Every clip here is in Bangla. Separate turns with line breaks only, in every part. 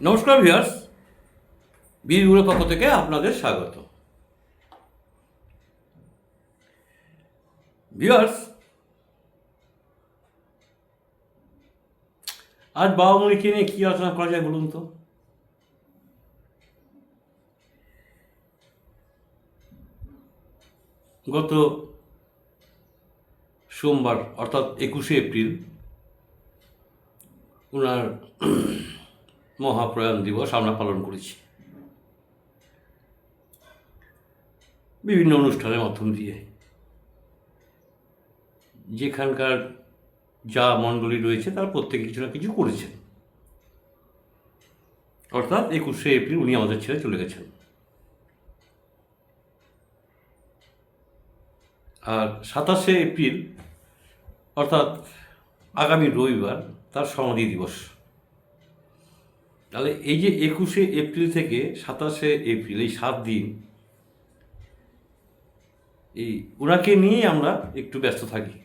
নমস্কার ভিউয়ার্স, বীরগুলোর পক্ষ থেকে আপনাদের স্বাগত। ভিউয়ার্স, আজ বাবা মনিকে নিয়ে কী আলোচনা করা যায় বলুন তো? গত সোমবার অর্থাৎ 21শে এপ্রিল ওনার মহাপ্রয়াণ দিবস আমরা পালন করেছি বিভিন্ন অনুষ্ঠানের মাধ্যম দিয়ে। যেখানকার যা মণ্ডলী রয়েছে তার প্রত্যেকে কিছু না কিছু করেছেন। অর্থাৎ 21শে এপ্রিল উনি আমাদের ছেড়ে চলে গেছেন। আর 27শে এপ্রিল অর্থাৎ আগামী রবিবার তার সমাধি দিবস। তাহলে এই যে 21শে এপ্রিল থেকে 27শে এপ্রিল, এই 7 দিন এই ওনাকে নিয়েই আমরা একটু ব্যস্ত থাকি।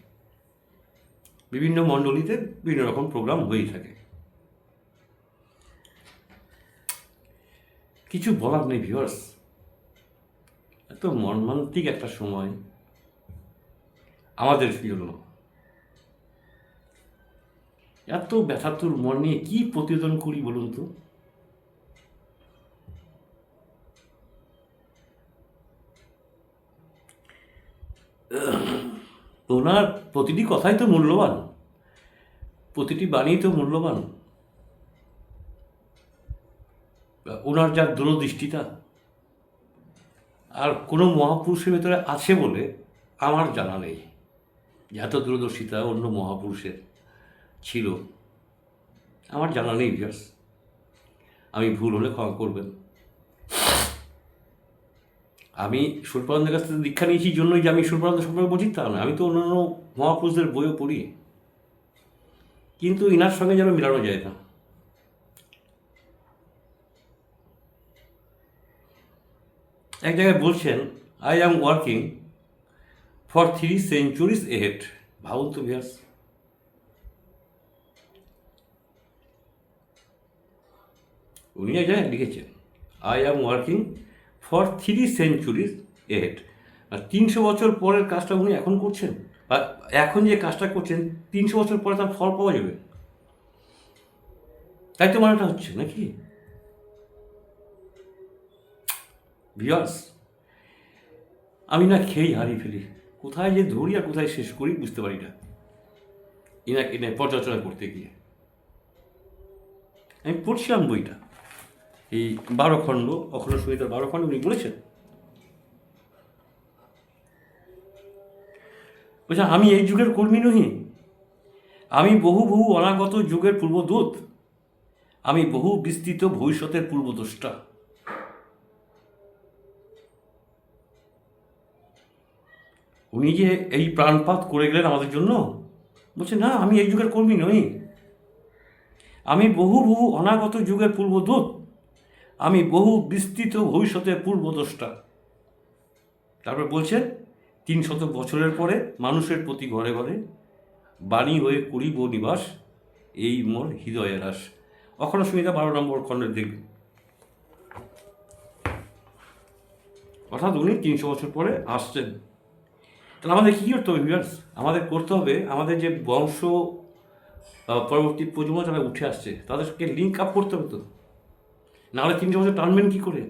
বিভিন্ন মণ্ডলীতে বিভিন্ন রকম প্রোগ্রাম হয়েই থাকে। কিছু বলার নেই ভিউয়ার্স, এত মর্মান্তিক একটা সময় আমাদের জন্য। এত ব্যথাতুর মন নিয়ে কী প্রতিবেদন করি বলুন তো? ওনার প্রতিটি কথাই তো মূল্যবান, প্রতিটি বাণী তো মূল্যবান। ওনার যা দূরদৃষ্টিতা আর কোনো মহাপুরুষের ভেতরে আছে বলে আমার জানা নেই যে এত দূরদর্শিতা অন্য মহাপুরুষের ছিল। আমার জানা নেই ভিউয়ার্স, আমি ভুল হলে ক্ষমা করবেন। আমি সুরপানন্দের কাছ থেকে দীক্ষা নিয়েছি জন্যই যে আমি সুরপানন্দ সম্পর্কে বলছি তা না, আমি তো অন্যান্য মহাপুরুষদের বইও পড়ি, কিন্তু ইনার সঙ্গে যেন মেলানো যায় না। এক জায়গায় বলছেন, I am working for 3 centuries ahead। ভাবুন তো ভিউয়ার্স, উনি এক জায়গায় লিখেছেন, I am working for 3 centuries ahead। আর 300 বছর পরের কাজটা উনি এখন করছেন, আর এখন যে কাজটা করছেন 300 বছর পরে তার ফল পাওয়া যাবে, তাই তো মানেটা হচ্ছে নাকি ভিউয়ার্স? আমি না খেয়েই হারিয়ে ফেলি, কোথায় যে ধরি আর কোথায় শেষ করি বুঝতে পারি না এনাকে এনে পর্যালোচনা করতে গিয়ে। আমি পড়ছিলাম বইটা, এই 12 খণ্ড, অখণ্ড সংহিতার 12 খণ্ড উনি বলেছেন। বলছেন, আমি এই যুগের কর্মী নহি, আমি বহু বহু অনাগত যুগের পূর্বদূত, আমি বহু বিস্তৃত ভবিষ্যতের পূর্বদ্রষ্টা। উনি যে এই প্রাণপাত করে গেলেন আমাদের জন্য, বলছে না আমি এই যুগের কর্মী নই, আমি বহু বহু অনাগত যুগের পূর্বদূত, আমি বহু বিস্তৃত ভবিষ্যতের পূর্বদ্রষ্টা। তারপর বলছেন, 300 বছরের পরে মানুষের প্রতি ঘরে ঘরে বাণী হয়ে করিব নিবাস, এই মোর হৃদয়ের আস। অখণ্ড সংহিতা 12 নম্বর খণ্ডের দেখবেন। অর্থাৎ উনি 300 বছর পরে আসছেন। তাহলে আমাদের কী করতে হবে ভিউয়ার্স? আমাদের করতে হবে, আমাদের যে বংশ পরবর্তী প্রজন্ম যারা উঠে আসছে তাদেরকে লিঙ্ক আপ করতে হবে তো, নাহলে 300 বছর টানবেন কী করে?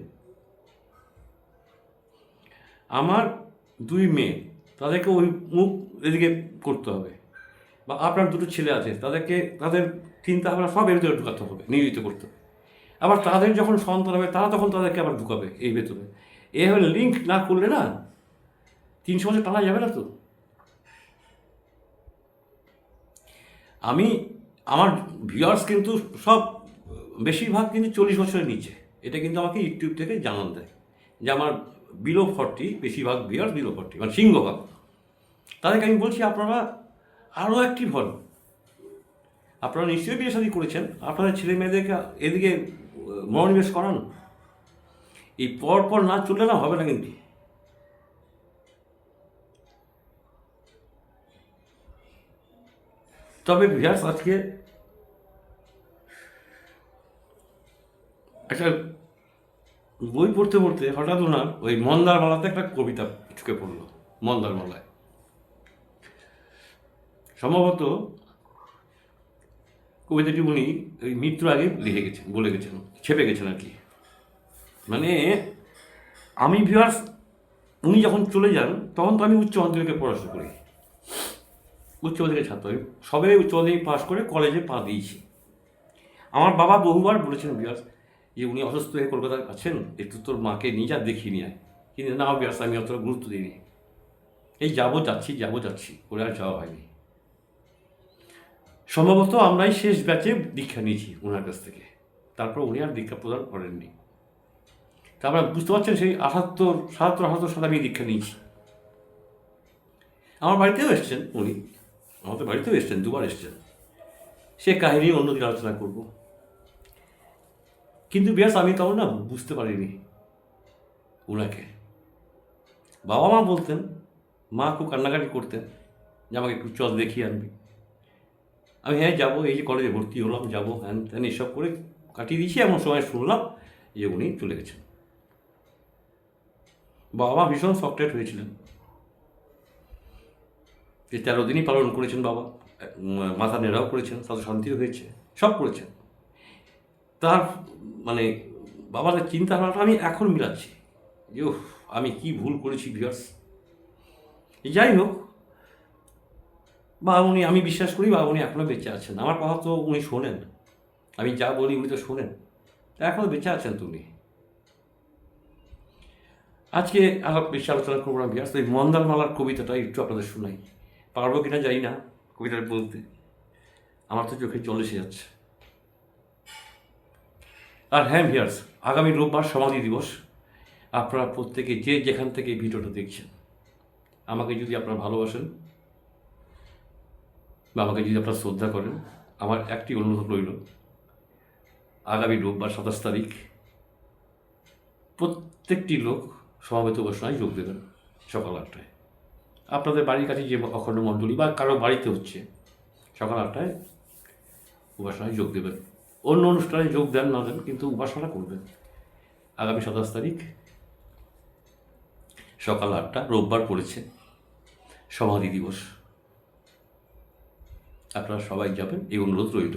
আমার 2 মেয়ে, তাদেরকে ওই মুখ এদিকে করতে হবে, বা আপনার 2টো ছেলে আছে তাদেরকে তাদের চিন্তা ভাবনা সব এর ভিতরে ঢুকাতে হবে, নিয়োজিত করতে হবে। আবার তাদের যখন সন্তান হবে তারা তখন তাদেরকে আবার ঢুকাবে এই ভেতরে। এভাবে লিঙ্ক না করলে না 300 বছর টানা যাবে না তো। আমি আমার ভিউয়ার্স কিন্তু সব বেশিরভাগ কিন্তু 40 বছরের নিচে, এটা কিন্তু আমাকে ইউটিউব থেকে জানান দেয় যে আমার বিলো 40, বেশিরভাগ ভিউয়ার্স বিলো 40, মানে সিংহভাগ। তাদেরকে আমি বলছি আপনারা আরও অ্যাক্টিভ হন, আপনারা নিশ্চয়ই বিয়ে শাদী করেছেন, আপনাদের ছেলে মেয়েদেরকে এদিকে মনোনিবেশ করান। এই পর না চললে না হবে না কিন্তু। তবে ভিউয়ার্স, আজকে একটা বই পড়তে পড়তে হঠাৎ ওনার ওই মন্দারমালাতে একটা কবিতা চোখে পড়লো। মন্দারমালায় সম্ভবত কবিতাটি উনি ওই মৃত্যুর আগে লিখে গেছেন, বলে গেছেন, ছেপে গেছেন আর কি। মানে আমি ভিউয়ার্স, উনি যখন চলে যান তখন তো আমি উচ্চ মাধ্যমিকে পড়াশোনা করি, উচ্চ মাধ্যমিকের ছাত্র। আমি সবে উচ্চ মাধ্যমিক পাশ করে কলেজে পা দিয়েছি। আমার বাবা বহুবার বলেছেন ভিউয়ার্স যে উনি অসুস্থ হয়ে কলকাতায় আছেন, একটু তোর মাকে নিয়ে যা, দেখিয়ে নিয়ে আয়। কিন্তু না ভিউয়ার্স, আমি অতটা গুরুত্ব দিইনি। এই যাবো যাচ্ছি করে আর যাওয়া হয়নি। সম্ভবত আমরাই শেষ ব্যাচে দীক্ষা নিয়েছি ওনার কাছ থেকে, তারপর উনি আর দীক্ষা প্রদান করেননি। তারপর বুঝতে পারছেন সেই 78 সালে আমি দীক্ষা নিয়েছি। আমার বাড়িতেও এসছেন উনি, আমাদের বাড়িতেও এসছেন, দুবার এসছেন। সে কাহিনী অন্যদিন আলোচনা করব। কিন্তু ব্যাস আমি তখন না বুঝতে পারিনি ওনাকে। বাবা মা বলতেন, মা খুব কান্নাকাটি করতেন যে আমাকে একটু চল দেখিয়ে আনবি। আমি হ্যাঁ যাবো, এই যে কলেজে ভর্তি হলাম, যাবো হ্যান ত্যান এসব করে কাটিয়ে দিয়েছি। এমন সময় শুনলাম যে উনি চলে গেছেন। বাবা মা ভীষণ সফটেড হয়েছিলেন যে 13 দিনই পালন করেছেন বাবা, মাথা নেড়াও করেছেন, তাতে শান্তিও হয়েছে, সব করেছেন। তার মানে বাবার চিন্তাধারাটা আমি এখন মিলাচ্ছি যে আমি কি ভুল করেছি ভিউয়ার্স। যাই হোক, বাবা উনি, আমি বিশ্বাস করি বাবা উনি এখনও বেঁচে আছেন। আমার কথা তো উনি শোনেন, আমি যা বলি উনি তো শোনেন, এখনও বেঁচে আছেন তো উনি। আজকে আর বেশি আলোচনা করবো না ভিউয়ার্স, ওই মন্দারমালার কবিতাটা একটু আপনাদের শোনাই। পারবো কিনা জানি না কবিতাটা বলতে, আমার তো চোখে জল এসে যাচ্ছে। আর হ্যাঁ ভিউয়ার্স, আগামী রোববার সমাধি দিবস। আপনারা প্রত্যেকে যে যেখান থেকে এই ভিডিওটা দেখছেন, আমাকে যদি আপনারা ভালোবাসেন বা আমাকে যদি আপনারা শ্রদ্ধা করেন, আমার একটি অনুরোধ রইল, আগামী রোববার 27 তারিখ প্রত্যেকটি লোক সমাবেত উপাসনায় যোগ দেবেন সকাল 8টায়। আপনাদের বাড়ির কাছে যে অখণ্ড মণ্ডলী বা কারো বাড়িতে হচ্ছে, সকাল 8টায় উপাসনায় যোগ দেবেন। অন্য অনুষ্ঠানে যোগ দেন না দেন, কিন্তু উপাসনা করবেন। আগামী 27 তারিখ সকাল 8টা, রোববার পড়েছে, সমাধি দিবস। আপনারা সবাই যাবেন, এই অনুরোধ রইল।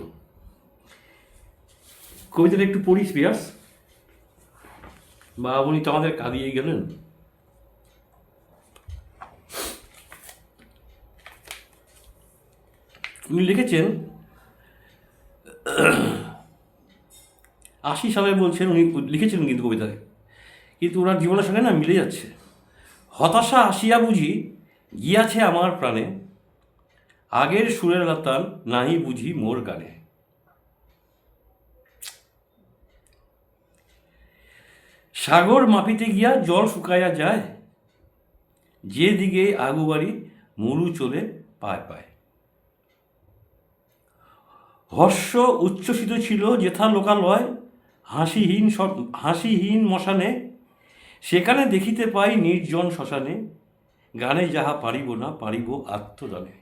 কবিতাটা একটু পড়িস পিয়াস। বা উনি তো আমাদের কাঁদিয়ে গেলেন। উনি লিখেছেন 80 সালে, বলছেন উনি লিখেছিলেন কিন্তু কবিতায়, কিন্তু ওনার জীবনের সঙ্গে না মিলে যাচ্ছে। হতাশা আসিয়া বুঝি গিয়াছে আমার প্রাণে, আগের সুরের লতান নাহি বুঝি মোর গানে। সাগর মাপিতে গিয়া জল শুকাইয়া যায়, যে দিকে আগু বাড়ি মরু চলে পায় পায়। হর্ষ উচ্ছ্বসিত ছিল যেথা লোকালয়, হাসিহীন মশানে, সেখানে দেখিতে পাই নির্জন শ্মশানে, গানে যাহা পারিব না পারিব আত্মদানে।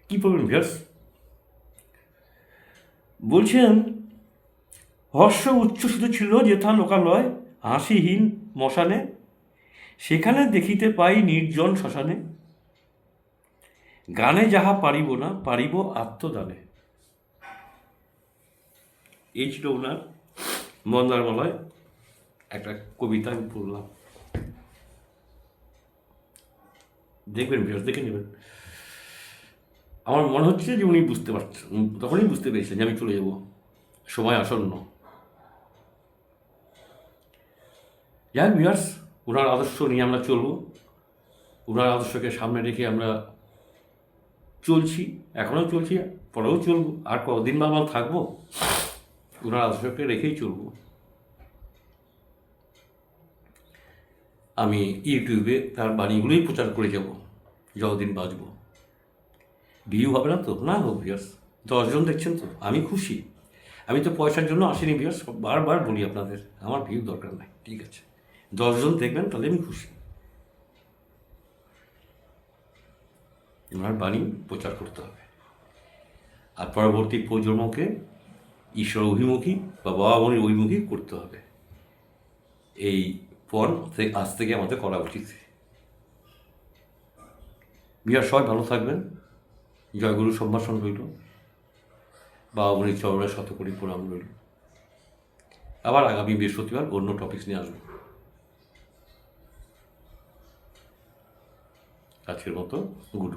কি বলবেন ভিউয়ার্স? বলছেন হর্ষ উচ্ছ্বসিত ছিল যেথা লোকালয়, হাসিহীন মশানে, সেখানে দেখিতে পাই নির্জন শ্মশানে, গানে যাহা পারিব না পারিব আত্মদানে। এই ছিল ওনার মন্দারমালায় একটা কবিতা আমি পড়লাম। দেখবেন ভিউয়ার্স, দেখে নেবেন। আমার মনে হচ্ছে যে উনি বুঝতে পারছেন, তখনই বুঝতে পেরেছেন যে আমি চলে যাব, সময় আসন্ন। যাই ভিউয়ার্স, ওনার আদর্শ নিয়ে আমরা চলবো, ওনার আদর্শকে সামনে রেখে আমরা চলছি, এখনও চলছি, পরেও চলবো। আর কতদিন বা আমরা থাকবো, ওনার আদর্শকে রেখেই চলবো। আমি ইউটিউবে তার বাণীগুলোই প্রচার করে যাব যতদিন বাঁচব। ভিউ হবে না তো, না হোক ভিউয়ার্স, 10 জন দেখছেন তো আমি খুশি। আমি তো পয়সার জন্য আসিনি ভিউয়ার্স, বারবার বলি আপনাদের, আমার ভিউ দরকার নাই, ঠিক আছে, 10 জন দেখবেন তাহলে আমি খুশি। ওনার বাণী প্রচার করতে হবে, আর পরবর্তী প্রজন্মকে ঈশ্বর অভিমুখী বা বাবা মনির অভিমুখী করতে হবে। এই পণ আজ থেকে আমাদের করা উচিত। বিহার সবাই ভালো থাকবেন। জয়গুরু সম্ভাষণ রইল, বাবা মনির চরণের শতকোটি প্রণাম রইল। আবার আগামী বৃহস্পতিবার অন্য টপিকস নিয়ে আসবো। আজকের মতো গুড।